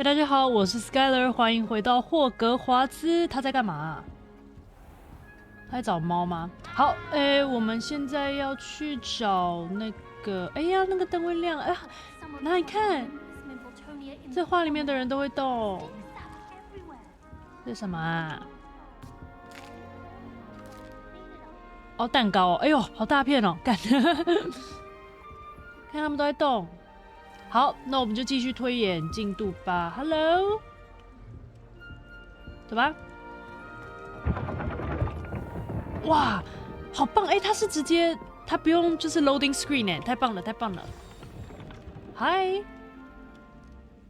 嘿，大家好，我是 Skyler， 欢迎回到霍格华兹。他在干嘛啊？他在找猫吗？好，我们现在要去找那个，哎呀，那个灯会亮，哎呀，那你看，这画里面的人都会动。这是什么啊？哦，蛋糕哦，哎呦，好大片哦，干！看他们都在动。好，那我们就继续推演进度吧。Hello， 走吧。哇，好棒！哎，他是直接，他不用就是 loading screen 哎，太棒了，太棒了。Hi。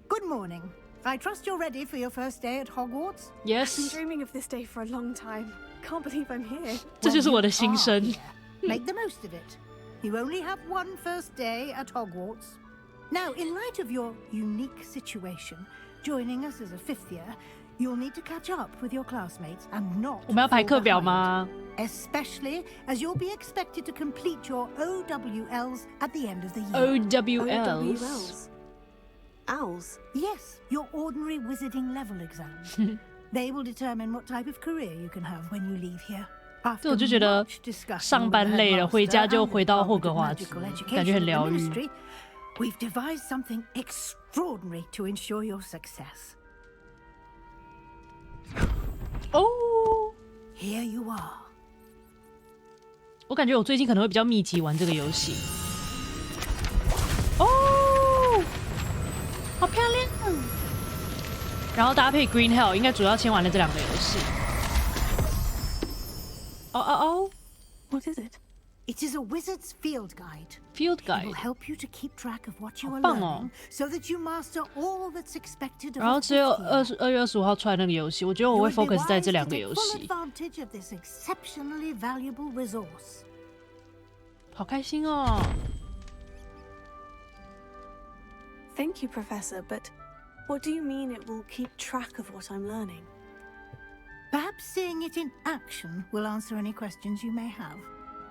Good morning. I trust you're ready for your first day at Hogwarts? Yes. I've been dreaming of this day for a long time. Can't believe I'm here. 这就是我的心声。Make the most of it. You only have one first day at Hogwarts. Now, in light of your unique situation, joining us as a fifth year, you'll need to catch up with your classmates and not 我们要排课表吗？ Especially as you'll be expected to complete your OWLs at the end of the year. OWLs. Owls? Yes, your ordinary wizarding level exams. They will determine what type of career you can have when you leave here. 这我就觉得上班累了，回家就回到霍格华兹，感觉很疗愈。We've devised something extraordinary to ensure your success. 哦， Here you are. 我感觉我最近可能会比较密集玩这个游戏。哦，好漂亮！然后搭配 Green Hell， 应该主要先玩的这两个游戏。哦哦哦 What is it? It is a wizard's field guide. ，Field It will Guide。 help you to keep track of what you are 好棒哦。 learning, so that you master all that's expected of 然后 a 只有 fifth year. 2月25号出来那个游戏，我觉得我 You 会 would be focus 在 wise 这 to 两个 take 游 full 戏。 advantage of this exceptionally valuable resource. 好开心哦！ Thank you, Professor, but what do you mean it will keep track of what I'm learning? Perhaps seeing it in action will answer any questions you may have.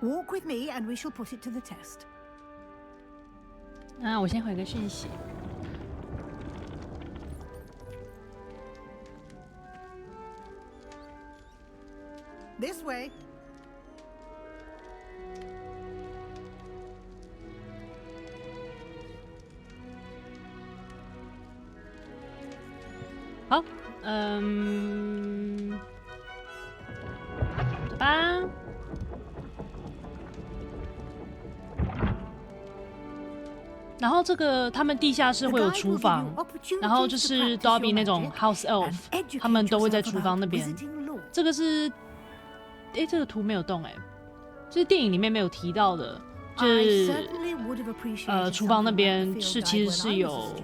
Walk with me and we shall put it to the test. 那我先回个讯息。This way. 好，走吧。然后这个他们地下室会有厨房，然后就是 Dobby 那种 House Elf， 他们都会在厨房那边。这个是，这个图没有动就是电影里面没有提到的，就是厨房那边是其实是有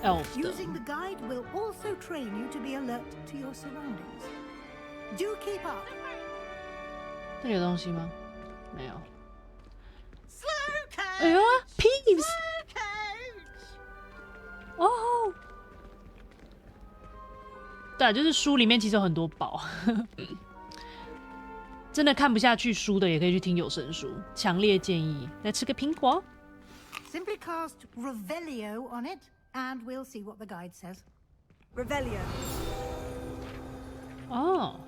Elf 的。 Using the guide will also train you to be alert to your surroundings. Do keep up. 这里有东西吗？没有。 Slow coach. 哎呦 ，Peeves！ 哦，对啊，就是书里面其实有很多宝，真的看不下去书的也可以去听有声书，强烈建议。来吃个苹果。 Simply cast Revelio on it, and we'll see what the guide says. Revelio. 哦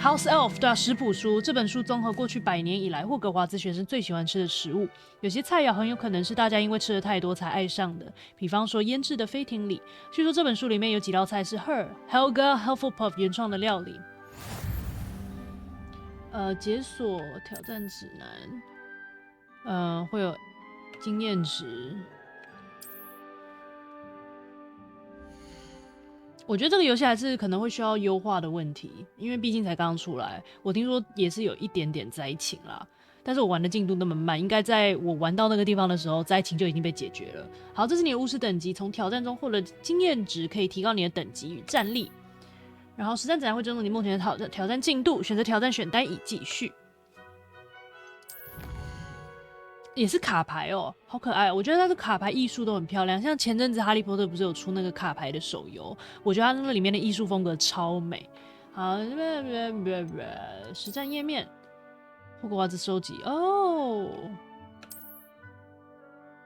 ，House Elf 对啊，食谱书这本书综合过去100年以来霍格华兹学生最喜欢吃的食物，有些菜肴很有可能是大家因为吃的太多才爱上的，比方说腌制的飞艇里。据说这本书里面有几道菜是 Helga Hufflepuff 原创的料理。解锁挑战指南，会有经验值。 我觉得这个游戏还是可能会需要优化的问题，因为毕竟才刚刚出来。我听说也是有一点点灾情啦，但是我玩的进度那么慢，应该在我玩到那个地方的时候，灾情就已经被解决了。好，这是你的巫师等级，从挑战中获得经验值可以提高你的等级与战力。然后实战指南会针对你目前的挑战进度，选择挑战选单以继续。也是卡牌哦，好可爱哦！我觉得它的卡牌艺术都很漂亮，像前阵子哈利波特不是有出那个卡牌的手游，我觉得它那里面的艺术风格超美。好，实战页面，霍格华兹收集哦，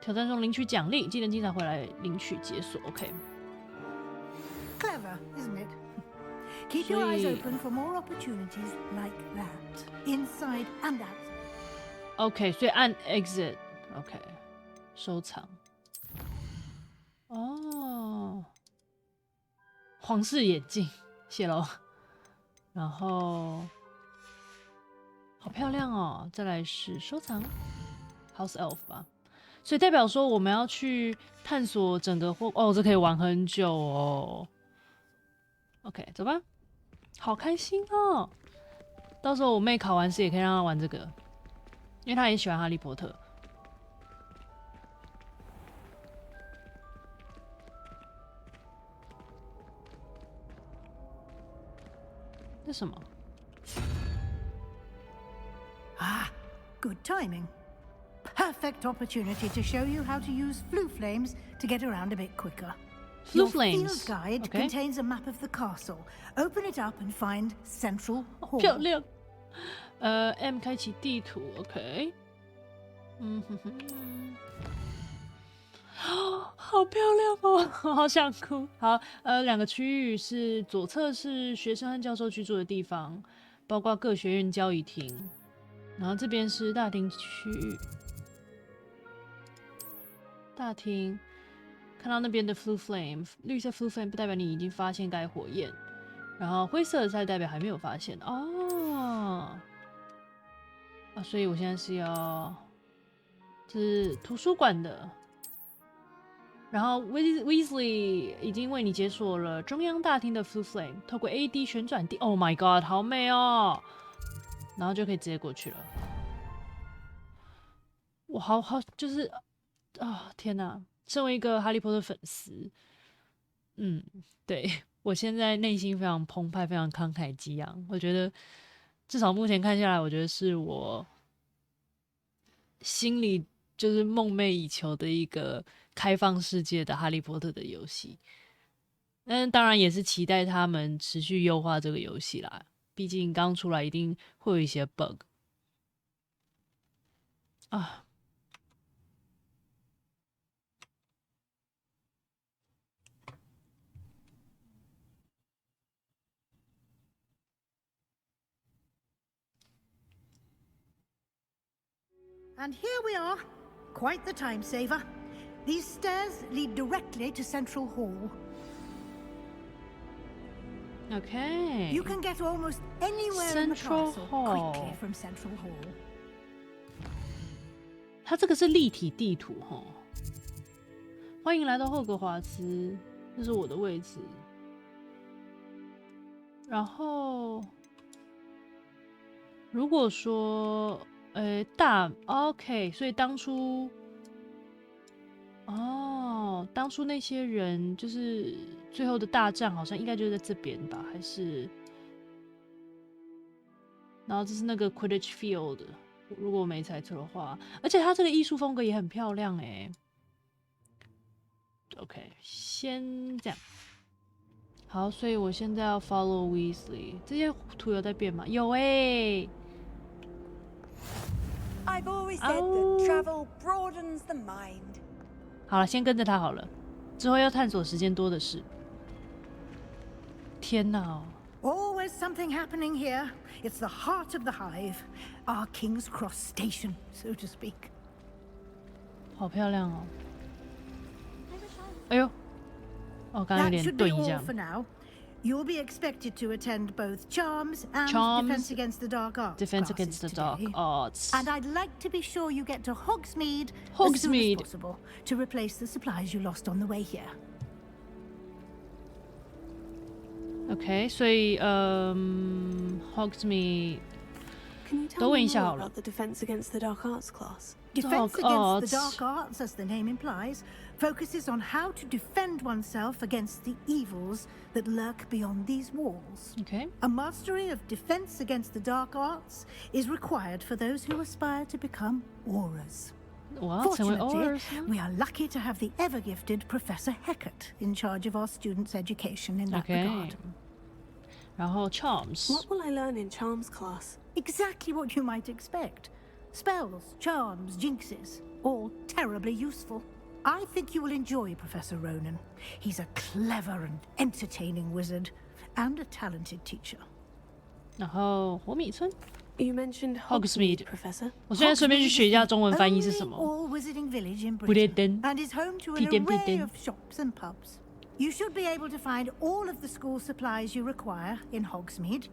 挑战中领取奖励，技能经常回来领取解锁。OK。 Clever, isn't it? Keep your eyes open for more opportunities like that, inside and outside. OK， 所以按 Exit。OK， 收藏。哦，皇室眼镜，谢喽。然后，好漂亮哦！再来是收藏 House Elf 吧。所以代表说我们要去探索整个哦，这可以玩很久哦。OK， 走吧。好开心哦！到时候我妹考完试也可以让她玩这个，因为她也喜欢哈利波特。这什么？ Ah, good timing. Perfect opportunity to show you how to use flue flames to get around a bit quicker. Flue Your flames. field guide Okay. contains a map of the castle. Open it up and find Central 好 Hall. 漂亮。M 开启地图 ，OK。嗯哼哼。好漂亮哦，好想哭。好，两个区域是左侧是学生和教授居住的地方，包括各学院交易厅。然后这边是大厅区域，大厅看到那边的 flue flame， 绿色 flue flame 不代表你已经发现该火焰，然后灰色的才代表还没有发现哦。啊，所以我现在是要，这是图书馆的。然后 Weasley 已经为你解锁了中央大厅的 flue flame， 透过 AD 旋转地 ，Oh my god， 好美哦！然后就可以直接过去了。我好就是啊，天哪！身为一个哈利波特粉丝，对，我现在内心非常澎湃，非常慷慨激昂。我觉得至少目前看下来，我觉得是我心里就是梦寐以求的一个开放世界的哈利波特的游戏。但当然也是期待他们持续优化这个游戏啦。毕竟刚出来一定会有一些 bug 啊。And here we are. Quite the time saver. These stairs lead directly to Central Hall. OK， You can get almost anywhere in the Central castle Hall. quickly from Central Hall. 它这个是立体地图齁。欢迎来到霍格华兹，这是我的位置。然后，如果说，OK， 所以当初，当初那些人就是最后的大战，好像应该就是在这边吧？还是？然后这是那个 Quidditch Field， 如果我没猜错的话，而且它这个艺术风格也很漂亮哎。OK， 先这样。好，所以我现在要 follow Weasley。这些图有在变吗？有哎。I've always said that travel broadens the mind. 好了，先跟着他好了，之后要探索时间多的是。天哪！ Always something happening here. It's the heart of the hive, our King's Cross station, so to speak. 好漂亮哦！哎呦，刚刚有 That 点 should 顿 be 一 all 下。 for now. You'll be expected to attend both Charms and Charms, Defense Against the Dark Arts Defense classes Against the Dark today. Arts. And I'd like to be sure you get to Hogsmeade as soon Hogsmeade. as possible to replace the supplies you lost on the way here. OK， 所以Hogsmeade Can you tell 都问 me 一下 more 好了。 about the Defense Against the Dark Arts class? Defense Dark Against Arts. the Dark Arts, as the name implies, focuses on how to defend oneself against the evils that lurk beyond these walls. OK， A mastery of Defense Against the Dark Arts is required for those who aspire to become Aurors. 我要成为 Fortunately, Aurors 吗 we are lucky to have the ever-gifted Professor Hecat in charge of our students' education in that OK， regard. 然后 Charms。 What will I learn in Charms class? Exactly what you might expect. Spells, charms, jinxes, all terribly useful. I think you will enjoy Professor Ronan. He's a clever and entertaining wizard, and a talented teacher. 然后火米村 You mentioned Hogsmeade Hogsmeade, Professor. 我现在顺便去学一下中文翻译是什 Only 么。 all wizarding village in 不列 Britain, 颠 and is home to an 屁颠屁 array 颠 of shops and pubs. You should be able to find all of the school supplies you require in Hogsmeade.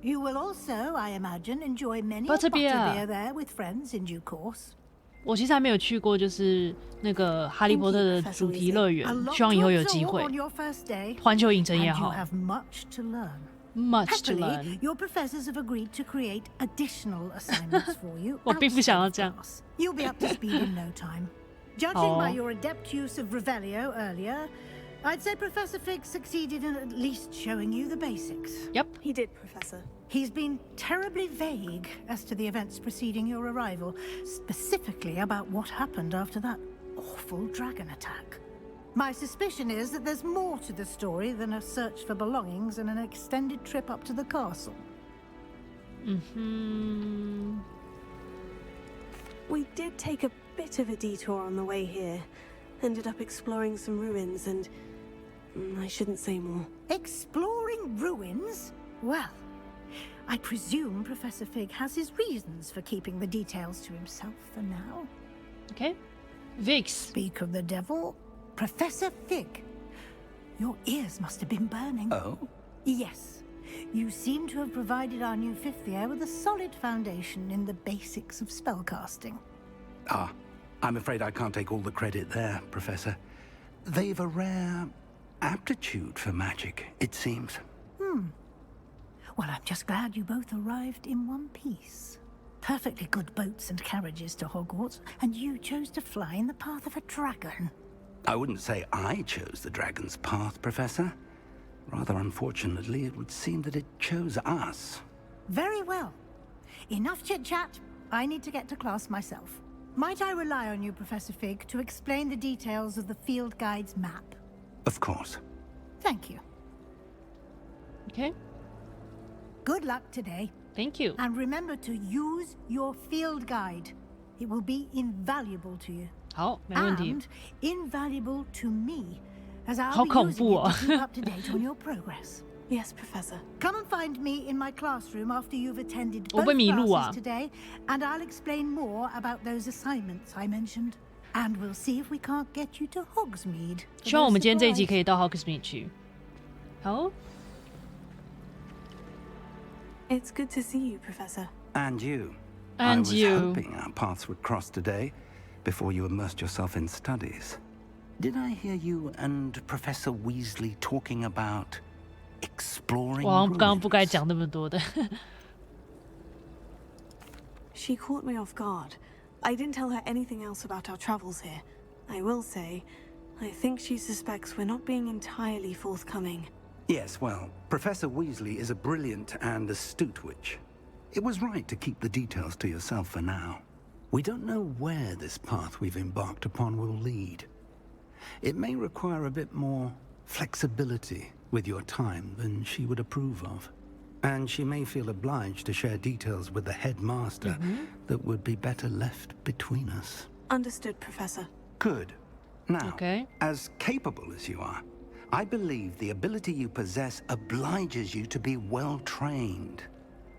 You will also, I imagine, enjoy many a Butterbeer butterbeer there with friends in due course. 我其实还没有去过，就是那个哈利波特的主题乐园 A，lot 希望以 to 后有机 absorb 会 on。your first day, 环球影城 and 也 you 好 have much to learn. ，much to Happily, learn。 your professors have agreed to create additional assignments for you 我并不想要 outside 这样。 of class. You'll be up to speed in no time. Judging Oh. by your adept use of Revelio earlier, I'd say Professor Fig succeeded in at least showing you the basics. Yep， He did, Professor. He's been terribly vague as to the events preceding your arrival, specifically about what happened after that awful dragon attack. My suspicion is that there's more to the story than a search for belongings and an extended trip up to the castle. 嗯， We did take a bit of a detour on the way here. Ended up exploring some ruins and... I shouldn't say more. Exploring ruins? Well, I presume Professor Fig has his reasons for keeping the details to himself for now. OK，Vix， Speak of the devil, Professor Fig. Your ears must have been burning. Oh? Yes. You seem to have provided our new fifth year with a solid foundation in the basics of spellcasting. Ah, I'm afraid I can't take all the credit there, Professor. They've a rare aptitude for magic, it seems. Well, I'm just glad you both arrived in one piece. Perfectly good boats and carriages to Hogwarts, and you chose to fly in the path of a dragon. I wouldn't say I chose the dragon's path, Professor. Rather unfortunately, it would seem that it chose us. Very well. Enough chit-chat. I need to get to class myself. Might I rely on you, Professor Fig, to explain the details of the field guide's map? Of course. Thank you. OK，Thank Good luck today. you。 And remember to use your field guide. It will be invaluable to you. 好，没问题 And。invaluable to me, as I'll 好 be 恐 using 怖 it 哦 to keep up to date on your progress. Yes, Professor. Come and find me in my classroom after you've attended 我 both 会迷路啊 classes today, and I'll explain more about those assignments I mentioned. And we'll see if we can't get you to Hogsmeade. for 希望我 those 们今天这一集 supplies. 可以到 Hogsmeade 去。好， It's good to see you, Professor. And you. And I was you. hoping our paths would cross today, before you immersed yourself in studies. Did I hear you and Professor Weasley talking about exploring 我好像刚刚 ruins? 不该讲那么多的。 She caught me off guard. I didn't tell her anything else about our travels here. I will say, I think she suspects we're not being entirely forthcoming. Yes, well, Professor Weasley is a brilliant and astute witch. It was right to keep the details to yourself for now. We don't know where this path we've embarked upon will lead. It may require a bit more flexibility with your time than she would approve of. And she may feel obliged to share details with the headmaster that would be better left between us. Understood, Professor. Good. Now, Okay. as capable as you are, I believe the ability you possess obliges you to be well trained.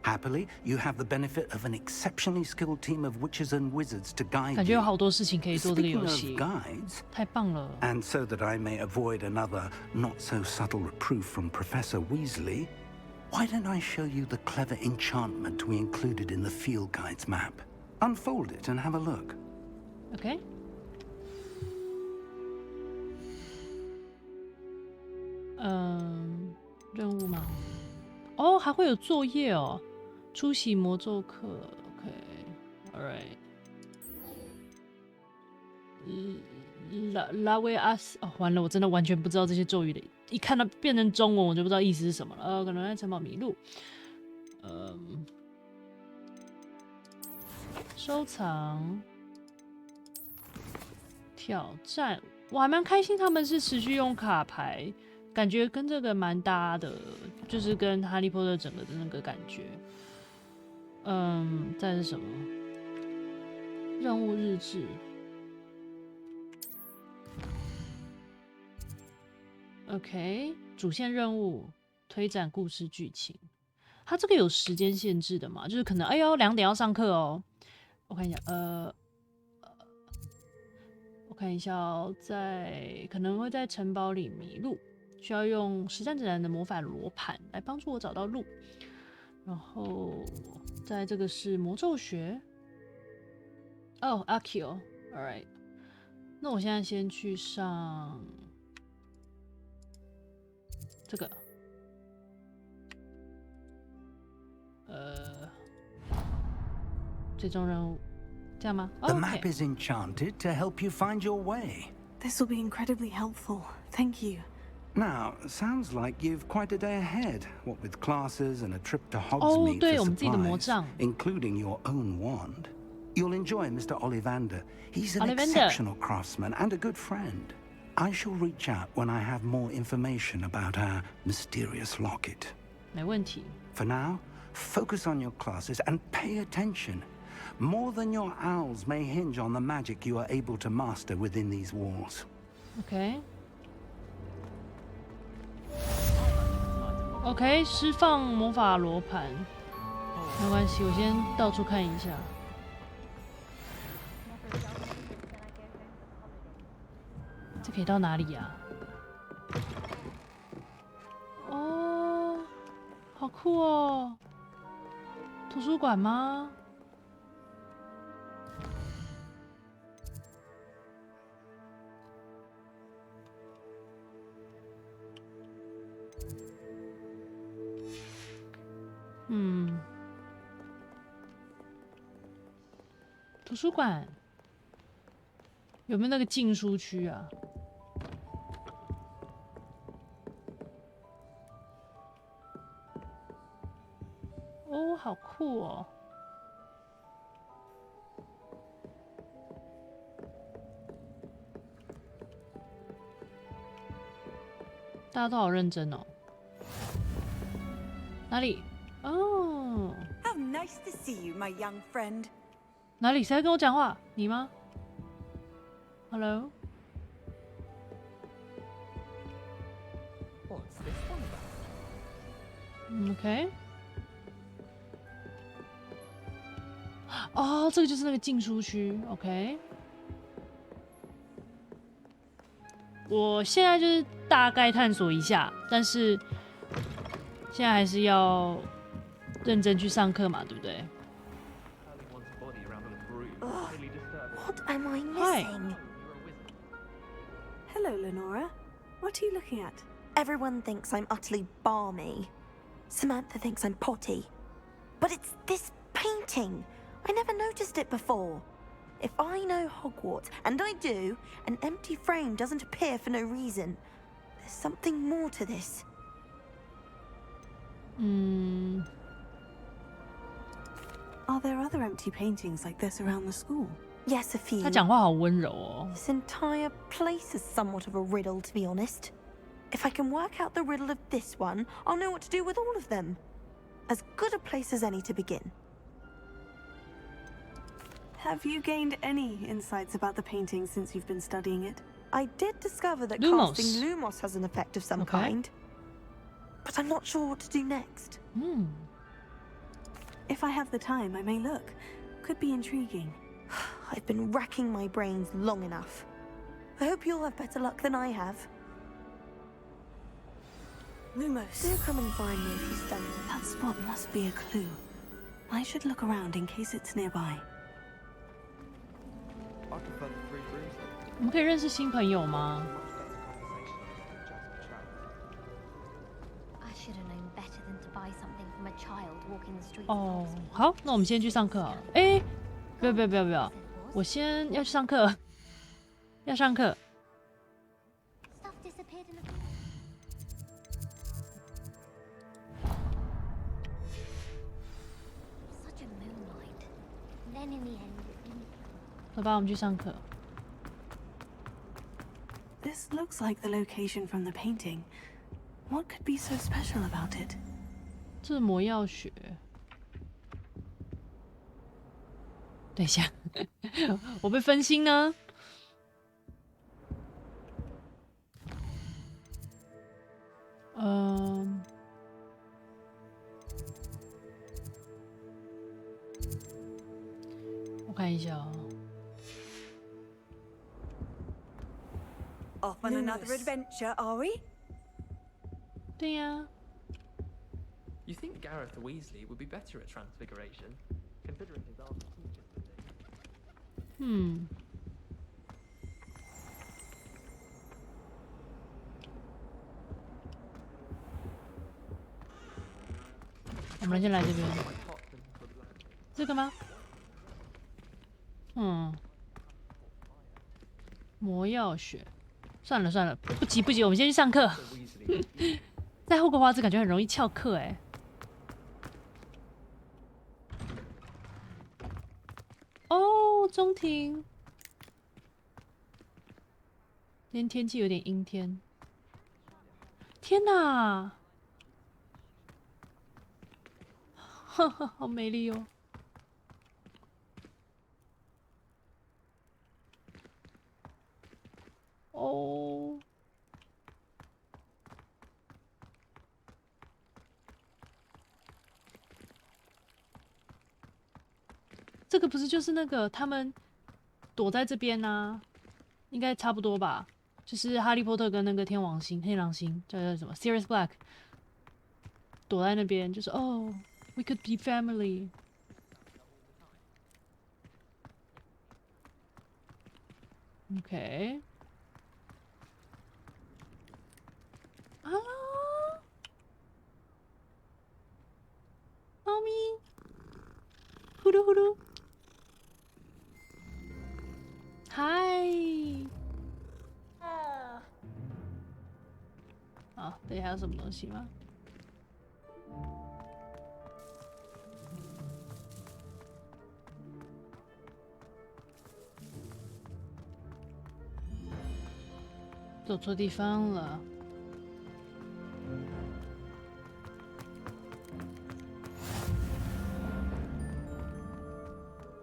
Happily, you have the benefit of an exceptionally skilled team of witches and wizards to guide 感觉有 you. 好多事情可以做这个 Speaking 游 of 戏， guides, 太棒了。 and so that I may avoid another not-so-subtle reproof from Professor Weasley, why don't I show you the clever enchantment we included in the field guide's map? Unfold it and have a look. OK， 任务吗？哦，还会有作业哦。出席魔咒课 ，OK，All right。拉维阿斯，哦，完了，我真的完全不知道这些咒语的，一看到变成中文，我就不知道意思是什么了。可能在城堡迷路。收藏。挑战，我还蛮开心，他们是持续用卡牌，感觉跟这个蛮搭的，就是跟哈利波特整个的那个感觉。再是什么？任务日志。OK， 主线任务推展故事剧情。它这个有时间限制的嘛？就是可能哎呦2点要上课哦。我看一下，我看一下哦，可能会在城堡里迷路，需要用实战指南的魔法罗盘来帮助我找到路。然后在这个是魔咒学。哦 ，Akio，all right。那我现在先去上这个。最终任务，这样吗？ The map is enchanted to help you find your way. This will be incredibly helpful. Thank you. Now, sounds like you've quite a day ahead, what with classes and a trip to Hogsmeade对， for 我们自己的魔 supplies, 杖 including your own wand. You'll enjoy Mr. Ollivander. He's an Ollivander. exceptional craftsman and a good friend. I shall reach out when I have more information about our mysterious locket. 没问题。 For now, focus on your classes and pay attention. More than your owls may hinge on the magic you are able to master within these walls. OK， 释放魔法罗盘，没关系，我先到处看一下。这可以到哪里呀？哦，好酷哦！图书馆吗？图书馆有没有那个禁书区啊？哦，好酷哦！大家都好认真哦。哪里？哦。How nice to see you, my young friend. 哪里？谁在跟我讲话？你吗 ？Hello。What's this one about? OK。哦，这个就是那个禁书区。OK。我现在就是大概探索一下，但是现在还是要认真去上课嘛，对不对？ What am I Hi. missing? Hello, Lenora. What are you looking at? Everyone thinks I'm utterly balmy. Samantha thinks I'm potty. But it's this painting. I never noticed it before. If I know Hogwarts, and I do, an empty frame doesn't appear for no reason. There's something more to this. Are there other empty paintings like this around the school? Yes, a few. 他讲话好温柔哦。 This entire place is somewhat of a riddle, to be honest. If I can work out the riddle of this one, I'll know what to do with all of them. As good a place as any to begin. Have you gained any insights about the painting since you've been studying it? I did discover that Lumos. casting Lumos has an effect of some Okay. kind. But I'm not sure what to do next. If I have the time, I may look. Could be intriguing. I've been racking my brains long enough. I hope you'll have better luck than I have. Lumos. Do come and find me if you study. That spot must be a clue. I should look around in case it's nearby. 我们可以认识新朋友吗？ I should have known better than to buy something from a child walking the streets. 哦，好，那我们先去上课好了。哎，不要，我先要去上课，要上课。 Stuff disappeared in the such a moonlight. Then in the end, 走吧，我们去上课。 This looks like the location from the painting. What could be so special about it? 这是魔药学。等一下，我被分心呢。我看一下哦。Off on another adventure, are we? 对呀。You think Gareth Weasley would be better at transfiguration, considering his art teacher today? 我们先来这边，这个吗？魔药学，算了算了，不急不急，我们先去上课。在霍格华兹感觉很容易翘课哎。哦，中庭。今天天气有点阴天。天哪！呵呵，好美丽哦。哦。这个不是就是那个他们躲在这边啊，应该差不多吧？就是哈利波特跟那个天狼星叫什么 Sirius Black 躲在那边，就是哦 ，we could be family。OK。Hello， 猫咪，呼噜呼噜。嗨！好，这里还有什么东西吗？走错地方了。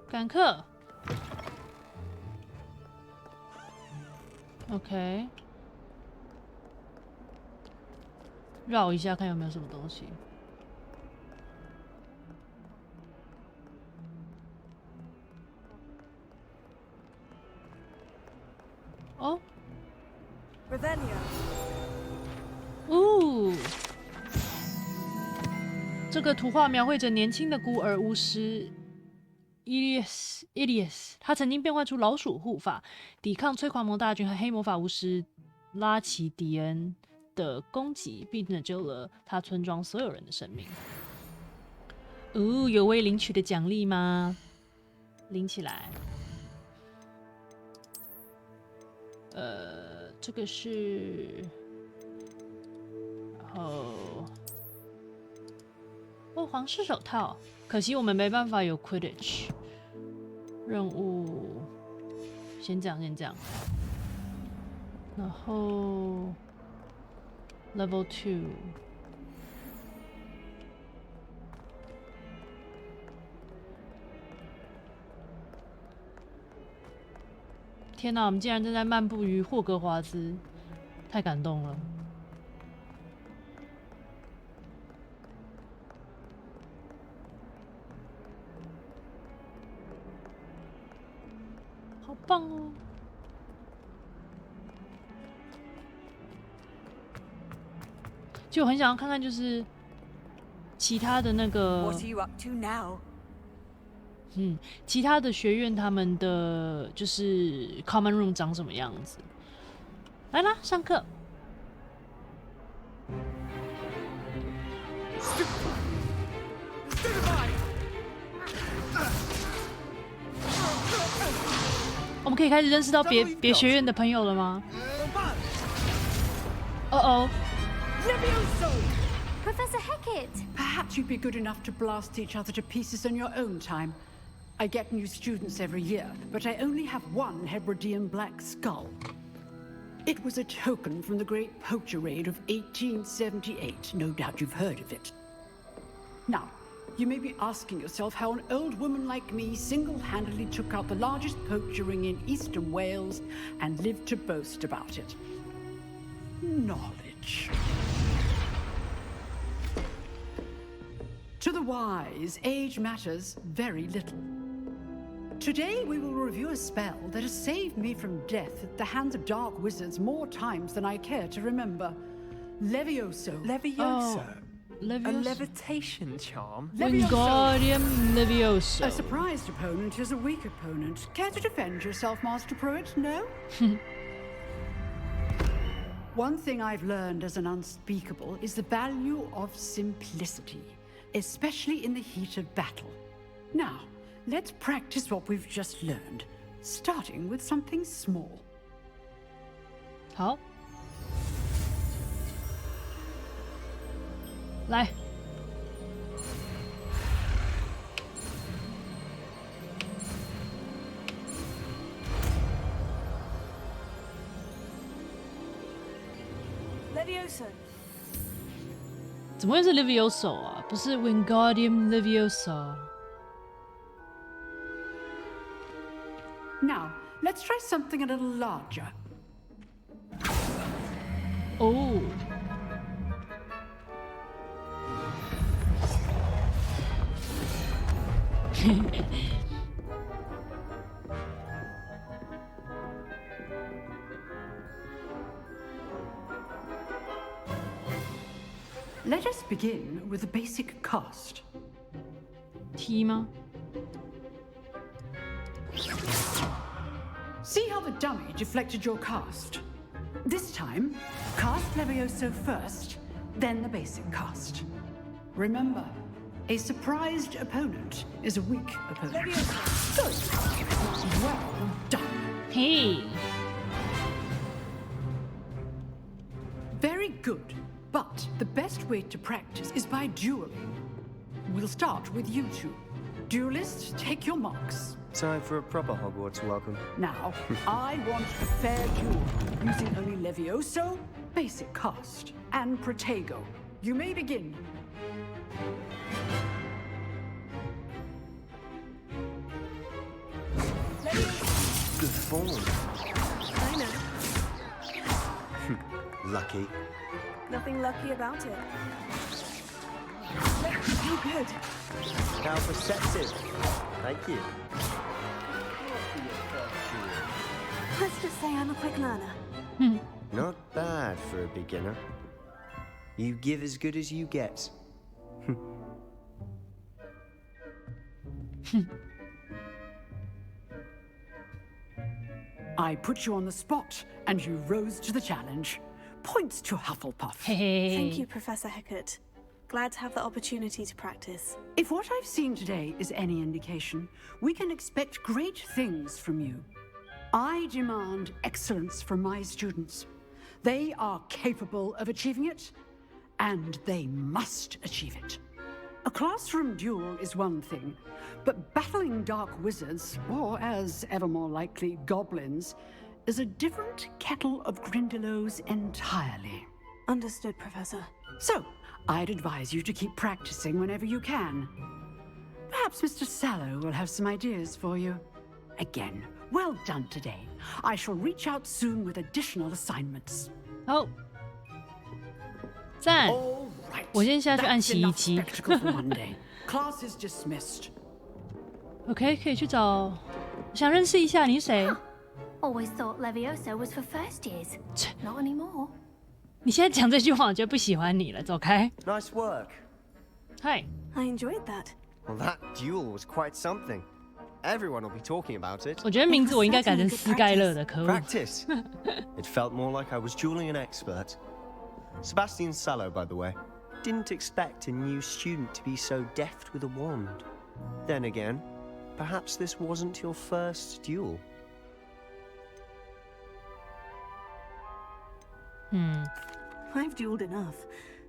赶课。OK， 绕一下看有没有什么东西。哦， Ravenna. 哦，这个图画描绘着年轻的孤儿巫师。Ilias， 他曾经变换出老鼠护法，抵抗催狂魔大军和黑魔法巫师拉奇迪恩的攻击，并拯救了他村庄所有人的生命。哦，有未领取的奖励吗？领起来。这个是，然后，哦，皇室手套。可惜我们没办法有 Quidditch 任务，先这样，然后 Level 2，天哪，我们竟然正在漫步于霍格华兹，太感动了。好棒哦！就我很想要看看，就是其他的那个 What are you up to now? 其他的学院他们的就是 common room 长什么样子。来啦，上课。我们可以开始认识到别学院的朋友了吗？哦。 Professor Hecat! Perhaps you'd be good enough to blast each other to pieces in your own time. I get new students every year, but I only have one Hebridean black skull. It was a token from the Great Poacher Raid of 1878. No doubt you've heard of it. Now, You may be asking yourself how an old woman like me single-handedly took out the largest poacher ring in eastern Wales and lived to boast about it. Knowledge. To the wise, age matters very little. Today we will review a spell that has saved me from death at the hands of dark wizards more times than I care to remember. Levioso. Levioso? A Levioso. levitation charm? Wingardium Levioso. A surprised opponent is a weak opponent. Care to defend yourself, Master Pruitt? No? One thing I've learned as an unspeakable is the value of simplicity, especially in the heat of battle. Now, let's practice what we've just learned, starting with something small. 好，来， Levioso. 怎么会是 Levioso 啊？不是 Wingardium Leviosa。 Now, let's try something a little larger. 哦， Let us begin with the basic cast. T 吗？ See how the dummy deflected your cast? This time, cast Levioso first, then the basic cast. Remember, a surprised opponent is a weak opponent. Good. Well done. 嘿， Very good. But the best way to practice is by dueling. We'll start with you two. Duelists, take your marks. Time for a proper Hogwarts welcome. Now, I want a fair duel, using only Levioso, basic cast, and Protego. You may begin. Good form. I know. Lucky. Nothing lucky about it. Oh, good. How perceptive. Thank you. Let's just say I'm a quick learner. Not bad for a beginner. You give as good as you get. I put you on the spot, and you rose to the challenge. Points to Hufflepuff. 嘿嘿。 Thank you, Professor Hecat. Glad to have the opportunity to practice. If what I've seen today is any indication, we can expect great things from you. I demand excellence from my students. They are capable of achieving it, and they must achieve it. A classroom duel is one thing, but battling dark wizards, or as ever more likely, goblins, is a different kettle of Grindylows entirely. Understood, Professor. So, I'd advise you to keep practicing whenever you can. Perhaps Mr. Sallow will have some ideas for you. Again, well done today. I shall reach out soon with additional assignments. 好，赞。 All right. 我先下去按 That's 洗衣 enough 机。 spectacle for Monday. Class is dismissed. OK， 可以去找，我想认识一下你是谁？ Always thought Levioso was for first years. Not anymore. 你现在讲这句话，我就不喜欢你了，走开。 Nice work. 嗨， I enjoyed that. Well, that duel was quite something. Everyone will be talking about it. 我觉得名字我应该改成斯盖勒的，可恶。 Practice. It felt more like I was dueling an expert. Sebastian Sallow, by the way, didn't expect a new student to be so deft with a wand. Then again, perhaps this wasn't your first duel. I've dueled enough.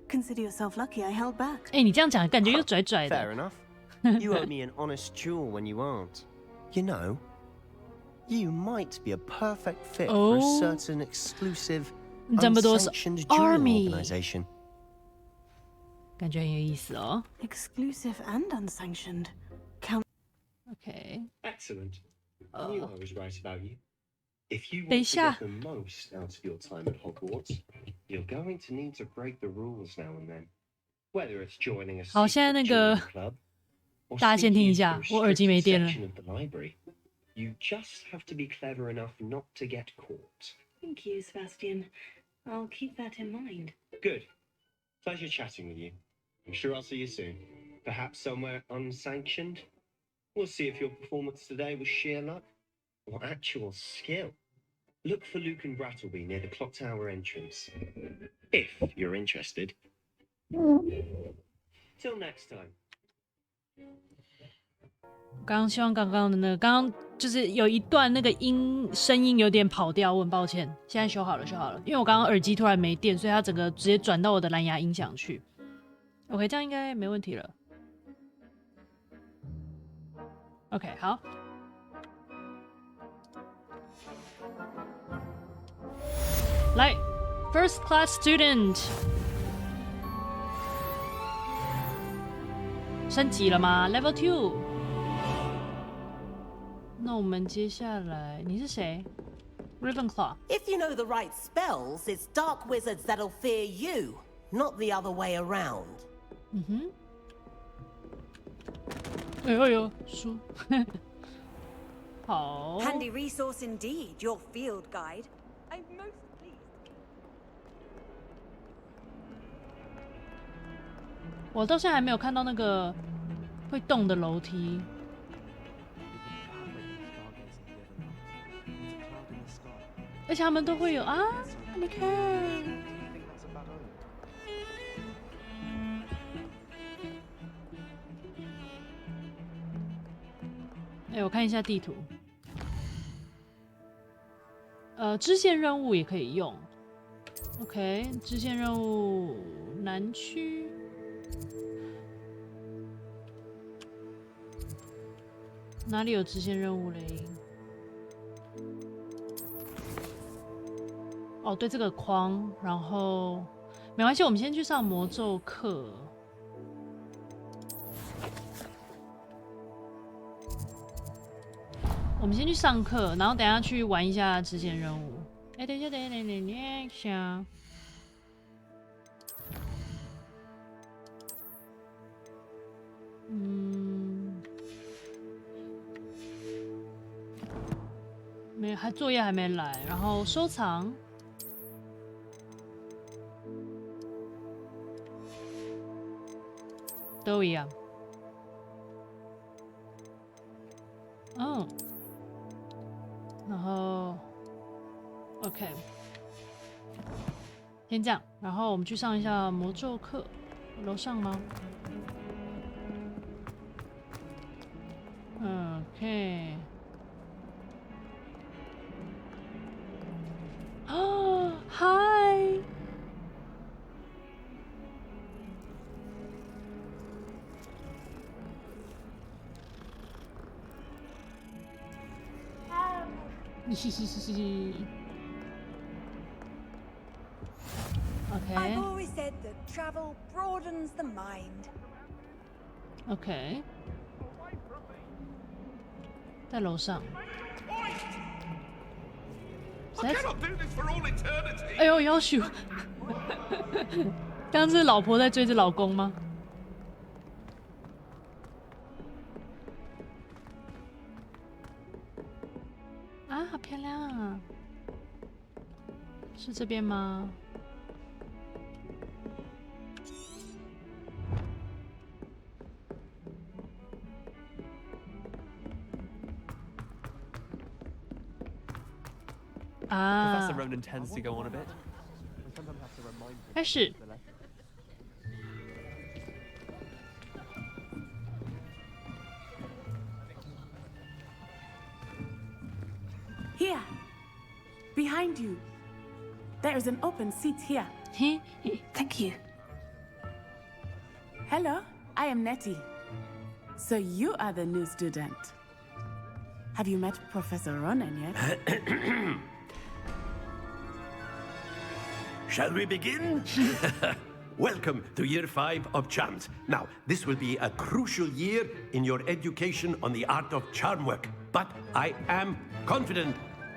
Consider yourself lucky I held back. 哎，你这样讲感觉又拽拽 Fair 的。 enough. You owe me an honest duel when you aren't. You know, you might be a perfect fit for a Oh. certain exclusive, Dumbledore's unsanctioned dueling army. organization. 感觉很有意思哦。Exclusive and unsanctioned. Count. OK. Excellent. I knew I was right about you. If you 等一 want to 下 get the most out of your time at Hogwarts, you're going to need to break the rules now and then. Whether it's joining a 好，现在那个 club or 大家先听一 sneaking 下， into a 我耳机没 restricted 电了。 section of the library, you just have to be clever enough not to get caught. Thank you, Sebastian. I'll keep that in mind. Good. Pleasure chatting with you. I'm sure I'll see you soon. Perhaps somewhere unsanctioned. We'll see if your performance today was sheer luck or actual skill. Look for Luke and Brattleby near the clock tower entrance. If you're interested. Till next time. 希望刚刚的那个，刚刚就是有一段那个声音有点跑掉，我很抱歉。现在修好了，因为我刚刚耳机突然没电，所以它整个直接转到我的蓝牙音响去。OK， 这样应该没问题了。OK， 好。来 ，First Class Student。升级了吗 ？Level 2。那我们接下来，你是谁 ？Ravenclaw。If you know the right spells, it's dark wizards that'll fear you, not the other way around. 嗯哼。哎呦呦，书。好。Handy resource indeed, your field guide. I'm most pleased. 我到现在还没有看到那个会动的楼梯。而且他们都会有啊，你看，哎，我看一下地图，支线任务也可以用。OK， 支线任务南区，哪里有支线任务嘞？哦，对，这个框，然后没关系，我们先去上魔咒课。我们先去上课，然后等一下去玩一下支线任务。哎，等一下，等一下。还作业还没来，然后收藏。都一样。嗯，然后 OK， 先这样，然后我们去上一下魔咒课，楼上吗 ？OK。哦，嗨！I've always said that travel broadens the mind. OK， 在楼上。哎呦，要求！刚刚是老婆在追着老公吗？啊，好漂亮啊！是这边吗？啊，开始。Here, behind you. There is an open seat here. Thank you. Hello, I am Nettie. So you are the new student. Have you met Professor Ronan yet? Shall we begin? welcome to Year 5 of Charms. Now, this will be a crucial year in your education on the art of charm work. But I am confident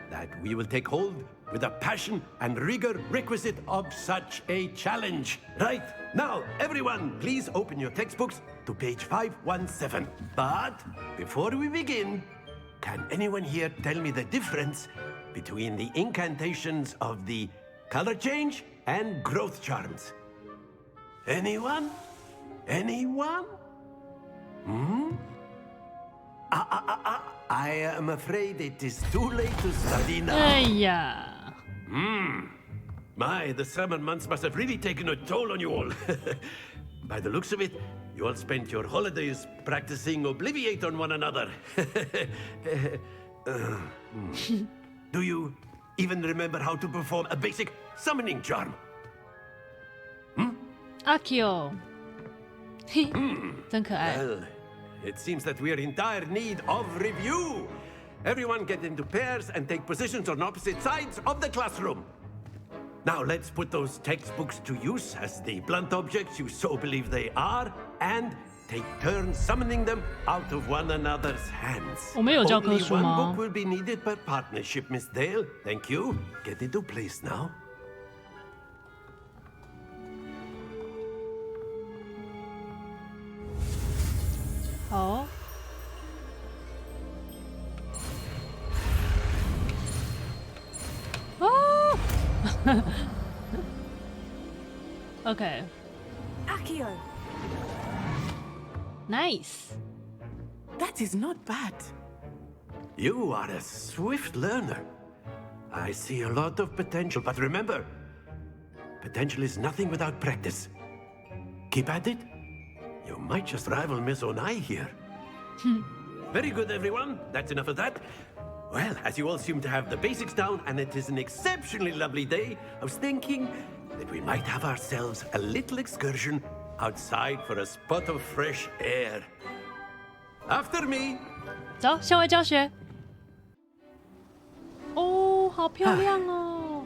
that we will take hold with the passion and rigor requisite of such a challenge. Right, now, everyone, please open your textbooks to page 517. But before we begin, can anyone here tell me the difference between the incantations of the color change and growth charms? Anyone? Anyone? I am afraid it is too late to study now. 哎呀， My, the summer months must have really taken a toll on you all. By the looks of it, you all spent your holidays practicing Obliviate on one another. Do you even remember how to perform a basic summoning charm? 阿 Q， 嘿，真可爱。 Well, it seems that we are in dire need of review. Everyone get into pairs and take positions on opposite sides of the classroom. Now let's put those textbooks to use as the blunt objects you so believe they are, and take turns summoning them out of one another's hands. 我们有教科书吗？ Only one book will be needed per partnership, Miss Dale. Thank you. Get into place now. 好。哦。OK。 Accio! Nice. That is not bad. You are a swift learner. I see a lot of potential, but remember, potential is nothing without practice. Keep at it. You might just rival Miss Onai here. Very good, everyone. That's enough of that. Well, as you all seem to have the basics down, and it is an exceptionally lovely day, I was thinking that we might have ourselves a little excursion outside for a spot of fresh air. After me. 走，校外教学。哦，好漂亮哦。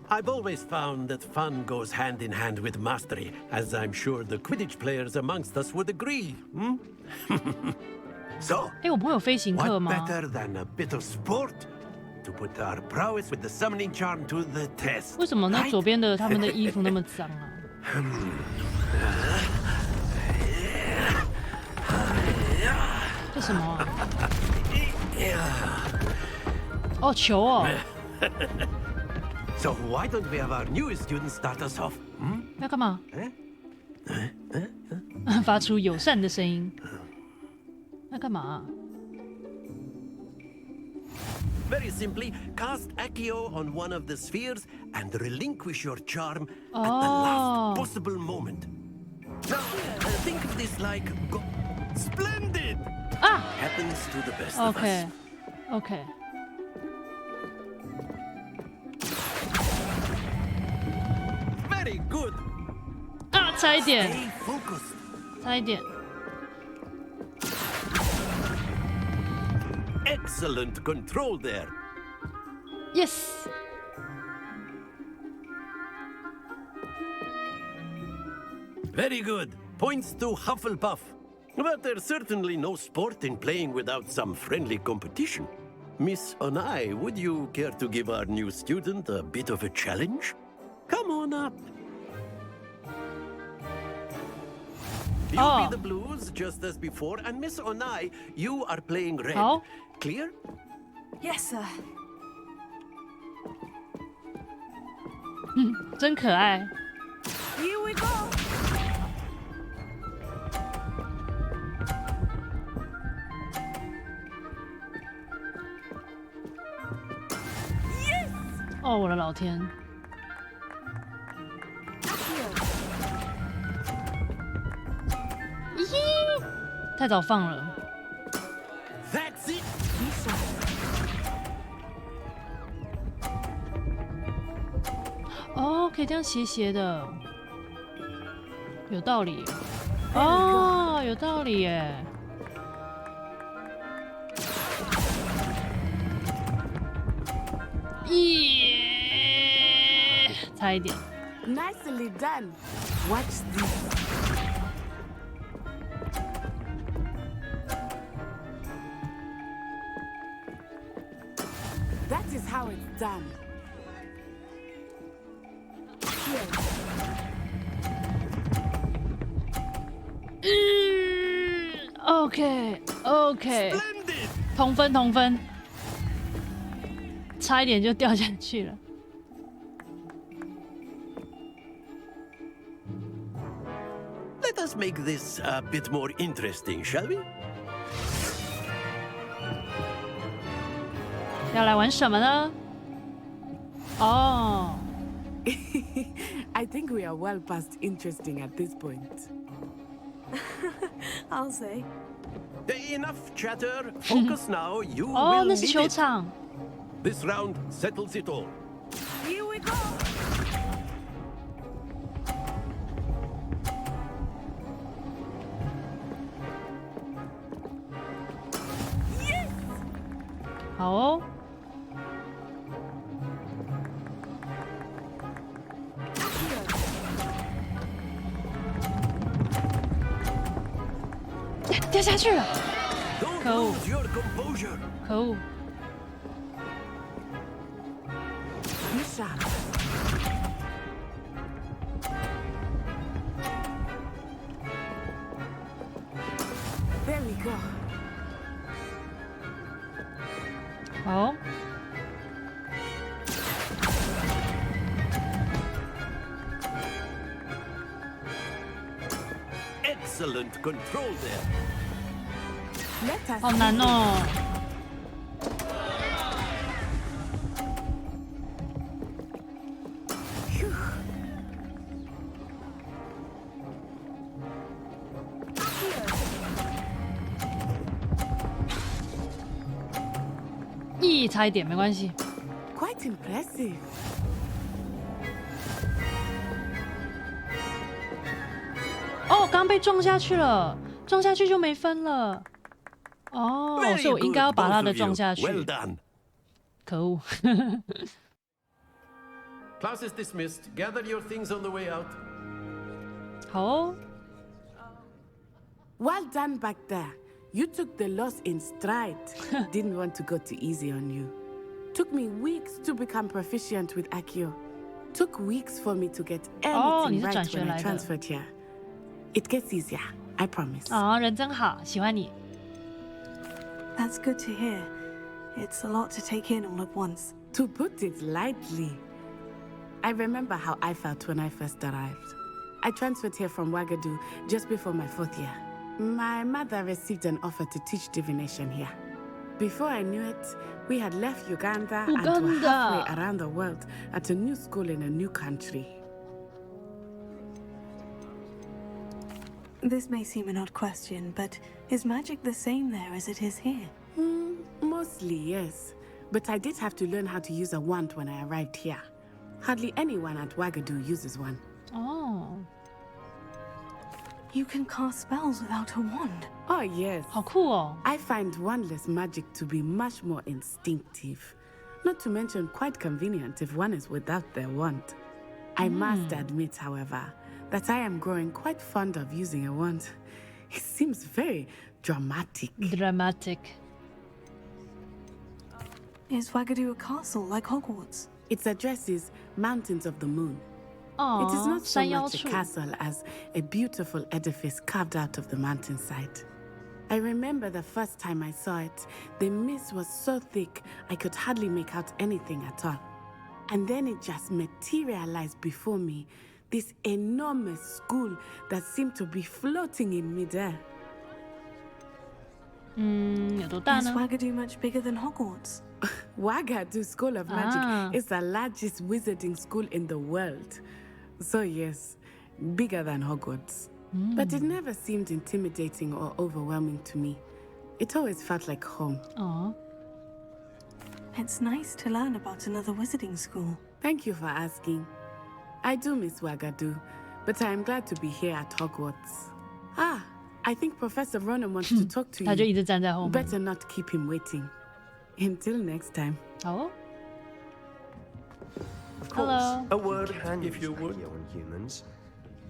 I've always found that fun goes hand in hand with mastery, as I'm sure the Quidditch players amongst us would agree. So, 哎，我们会有飞行课 what 吗？ better than a bit of sport to put our prowess with the summoning charm to the test? 为什么那 right? 左边的他们的衣服那么脏啊？这什么啊？哦，球哦。 So why don't we have our newest student start us off? 要干嘛？发出友善的声音。要干嘛？ Very simply, cast Accio on one of the spheres and relinquish your charm at the last possible moment. Now, think of this like splendid. Happens to the best of us. OK。 Very good. 啊，差一点， Stay focused. 差一点。 Excellent control there. Yes. Very good. Points to Hufflepuff. But there's certainly no sport in playing without some friendly competition. Miss Onai, would you care to give our new student a bit of a challenge? Come on up. You'll be the blues just as before, and Miss Onai, you are playing red. Clear? Yes, sir. 真可爱。 Here we go. Yes. 哦，我的老天！咦，太早放了。 That's it. 哦，可以这样斜斜的，有道理。哦，有道理耶。耶，差一点。 Nicely done. Watch this. That is how it's done. OK， 同分，差一点就掉下去了。Let us make this a bit more interesting, shall we? 要来玩什么呢？哦。I think we are well past interesting at this point. I'll say. Enough chatter. Focus now. You 哦， will 那是 need 球 it. 场。 This round settles it all. Here we go. Yes. 好哦。掉下去了，可恶！可恶！ There we go. 好。 Excellent control there. 好难哦。咦，差一点，没关系。 Quite impressive. 哦，刚被撞下去了，撞下去就没分了。哦，所以我应该要把他的撞下去。 Well done. 可恶。 Class is dismissed. Gather your things on the way out. 好哦。 Well done back there. You took the loss in stride. Didn't want to go too easy on you. Took me weeks to become proficient with Accio. Took weeks for me to get everything right when I transferred here. It gets easier, I promise. 啊，人真好，喜欢你。 That's good to hear. It's a lot to take in all at once. To put it lightly, I remember how I felt when I first arrived. I transferred here from Ouagadougou just before my 4th year. My mother received an offer to teach divination here. Before I knew it, we had left Uganda and were halfway around the world at a new school in a new country. This may seem an odd question, but is magic the same there as it is here? Mostly, yes. But I did have to learn how to use a wand when I arrived here. Hardly anyone at Ouagadougou uses one. Oh. You can cast spells without a wand? Oh, yes. How cool. I find wandless magic to be much more instinctive. Not to mention quite convenient if one is without their wand. I must admit, however, that I am growing quite fond of using a wand. It seems very dramatic. Dramatic. Is Ouagadougou a castle like Hogwarts? Its address is Mountains of the Moon. Aww, it is not so much a castle as a beautiful edifice carved out of the mountainside. I remember the first time I saw it, the mist was so thick I could hardly make out anything at all. And then it just materialized before me, this enormous school that seemed to be floating in midair. Is Ouagadougou much bigger than Hogwarts? Ouagadougou School of Magic is the largest wizarding school in the world. So yes, bigger than Hogwarts. But it never seemed intimidating or overwhelming to me. It always felt like home. Aww. It's nice to learn about another wizarding school. Thank you for asking. I do miss Ouagadougou, but I am glad to be here at Hogwarts. I think Professor Ronan wants to talk to you. Better not keep him waiting. Until next time. Oh. Of course. Hello. A word can if you would. On humans.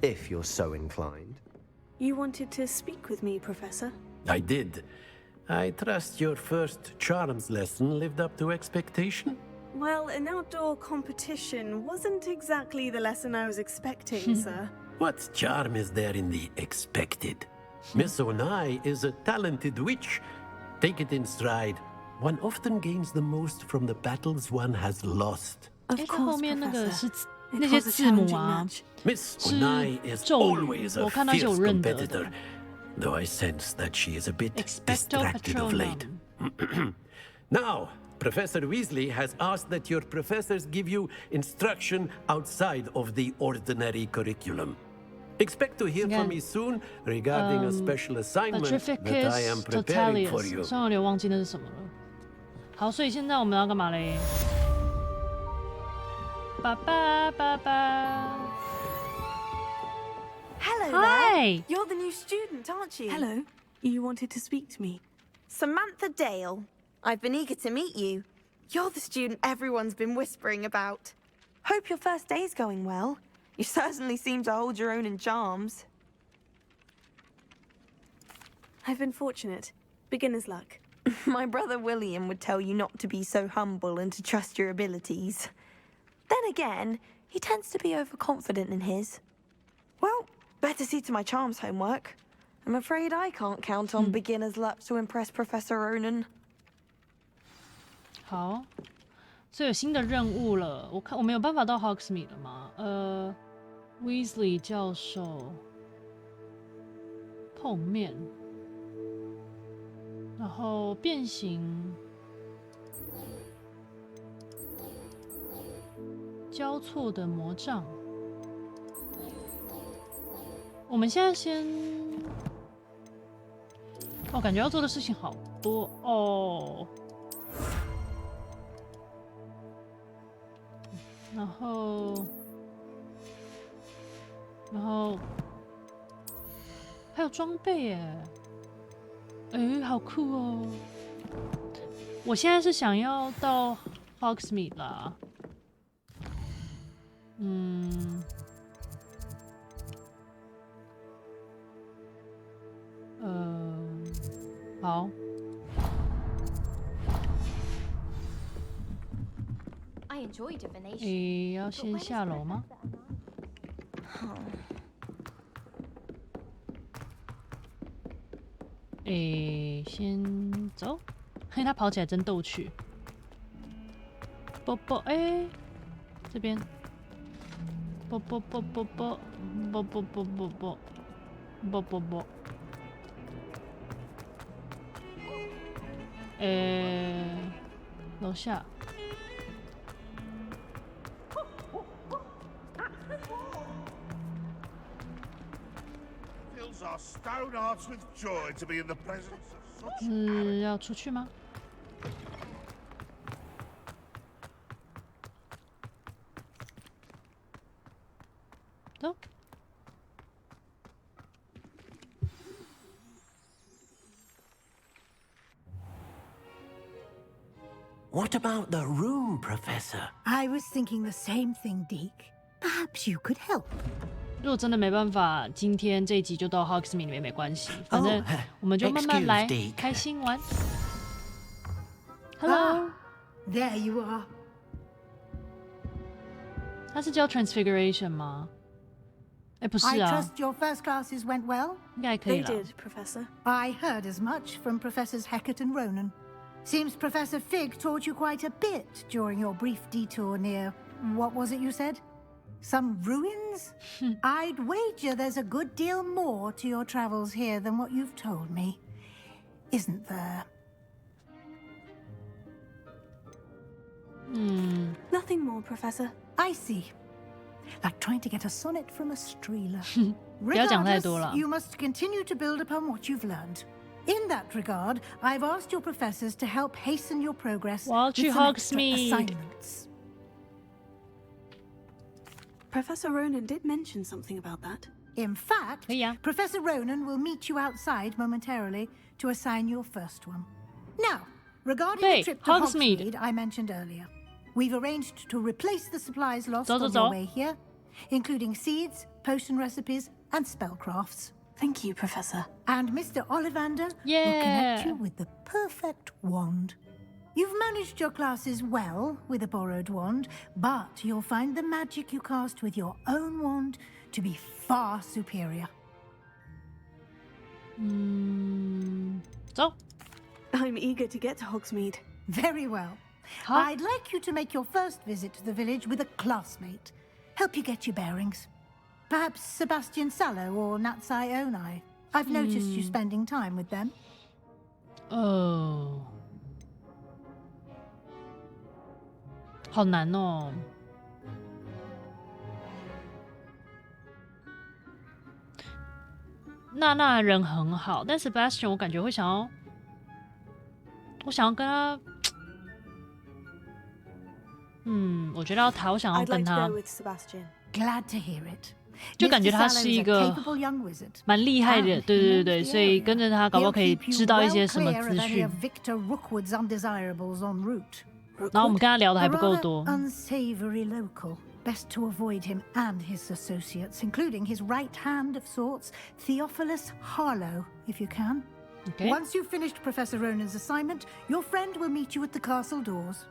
if you're so inclined. You wanted to speak with me, Professor? I did. I trust your first charms lesson lived up to expectation? Well, an outdoor competition wasn't exactly the lesson I was expecting, sir. What charm is there in the expected? Miss Onai is a talented witch. Take it in stride. One often gains the most from the battles one has lost. Of 它 course, 后面那个是 Professor. 那 It 些 was a 字母 challenging 啊， match. Miss 是 Onai is 咒语， always a 我看它是有 fierce 认得 competitor, 的。 though I sense that she is a bit Expecto distracted of late. Patronum. Now, Professor Weasley has asked that your professors give you instruction outside of the ordinary curriculum. Expect to hear from me soon regarding a special assignment that I am Petrificus preparing for Totalius， you. 虽然我有点忘记那是什么了。好，所以现在我们要干嘛嘞？爸爸，爸爸。 Hello Hi. there. You're the new student, aren't you? Hello. You wanted to speak to me? Samantha Dale. I've been eager to meet you. You're the student everyone's been whispering about. Hope your first day's going well. You certainly seem to hold your own in charms. I've been fortunate. Beginner's luck. My brother William would tell you not to be so humble and to trust your abilities. Then again, he tends to be overconfident in his. Well, better see to my charms homework. I'm afraid I can't count on beginner's luck to impress Professor Ronan. 好，所以有新的任务了。我看我没有办法到 Hogsmeade 了吗？Weasley 教授碰面，然后变形，交错的魔杖。我们现在先，我感觉要做的事情好多哦。然后还有装备耶，好酷哦！我现在是想要到 Hogsmeade 啦，好。I enjoy divination. 要先下楼吗？先走。嘿，他跑起来真逗趣。啵啵，这边。啵啵啵啵啵，啵啵啵啵啵，啵啵啵。楼下。Our stone hearts with joy to be in the presence of such 要出去吗？走。What about the room, Professor? I was thinking the same thing, Deke. Perhaps you could help. 如果真的没办法，今天这一集就到 Hogsmeade 里面没关系，反正我们就慢慢来，开心玩。Hello, there you are. 他是教 Transfiguration 吗？不是 I 啊， trust your first classes went well. 应该可以 They 啦。 did, Professor. I heard as much from Professors Hecat and Ronan. Seems Professor Fig taught you quite a bit during your brief detour near, what was it you said? Some ruins? I'd wager there's a good deal more to your travels here than what you've told me. Isn't there? Nothing more, Professor. I see. Like trying to get a sonnet from a streeler. 不要讲太多了。 Regardless, you must continue to build upon what you've learned. In that regard, I've asked your professors to help hasten your progress While with she some hugs extra me. assignments. Professor Ronan did mention something about that. In fact, Professor Ronan will meet you outside momentarily to assign your first one. Now, regarding the trip to Hogsmeade I mentioned earlier, we've arranged to replace the supplies lost on your way here. including seeds, potion recipes, and spellcrafts. Thank you, Professor. And Mr. Ollivander will Yeah. connect you with the perfect wand. You've managed your classes well with a borrowed wand, but you'll find the magic you cast with your own wand to be far superior. 走。 I'm eager to get to Hogsmeade. Very well. I'd like you to make your first visit to the village with a classmate. Help you get your bearings. Perhaps Sebastian Sallow or Natsai Onai. I've noticed you spending time with them. 好难哦。娜娜人很好，但 Sebastian 我感觉会想要，我想要跟他，我觉得要他，我想要 I'd 跟 like to 他 go， with Sebastian. Glad to hear it. 就感觉他 Mr. 是 Sallow 一 is a 个 capable young wizard. 蛮厉害的， And 对 he 对 knows 对， the 所以 area. 跟着他，搞不好 He'll 可以 keep you 知道一 well 些什么 clear 资 of any 讯 of。Victor Rookwood's undesirables en route. 然后我们跟他聊的还 A 不够 rather 多。 unsavory local. Best to avoid him and his associates, including his right hand of sorts, Theophilus Harlow, if you can. Okay. Once you've finished Professor Ronan's assignment, your friend will meet you at the castle doors.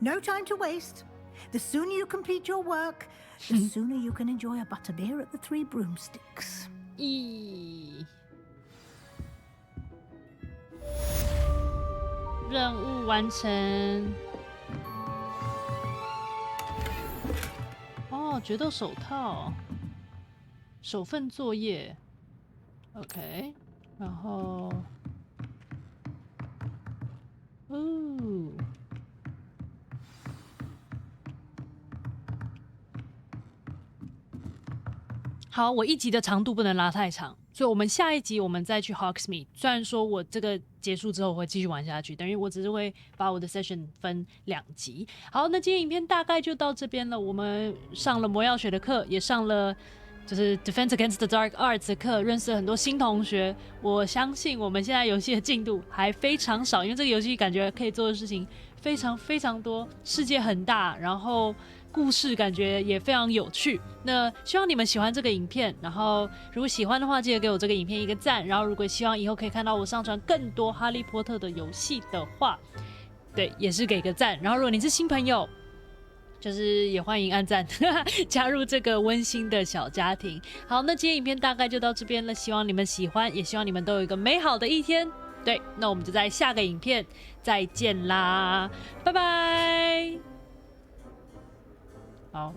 No time to waste. The sooner you complete your work, the sooner you can enjoy a butterbeer at the Three Broomsticks. 任务完成。哦，决斗手套，首份作业。OK， 然后，好，我一集的长度不能拉太长，所以我们下一集我们再去 Hogsmeade。虽然说我这个结束之后我会继续玩下去，等于我只是会把我的 session 分2集。好，那今天影片大概就到这边了。我们上了魔药学的课，也上了就是 Defense Against the Dark Arts 的课，认识了很多新同学。我相信我们现在游戏的进度还非常少，因为这个游戏感觉可以做的事情非常非常多，世界很大，然后故事感觉也非常有趣。那希望你们喜欢这个影片，然后如果喜欢的话，记得给我这个影片一个赞。然后如果希望以后可以看到我上传更多哈利波特的游戏的话，对，也是给个赞。然后如果你是新朋友，就是也欢迎按赞加入这个温馨的小家庭。好，那今天影片大概就到这边了，希望你们喜欢，也希望你们都有一个美好的一天。对，那我们就在下个影片再见啦，拜拜。好。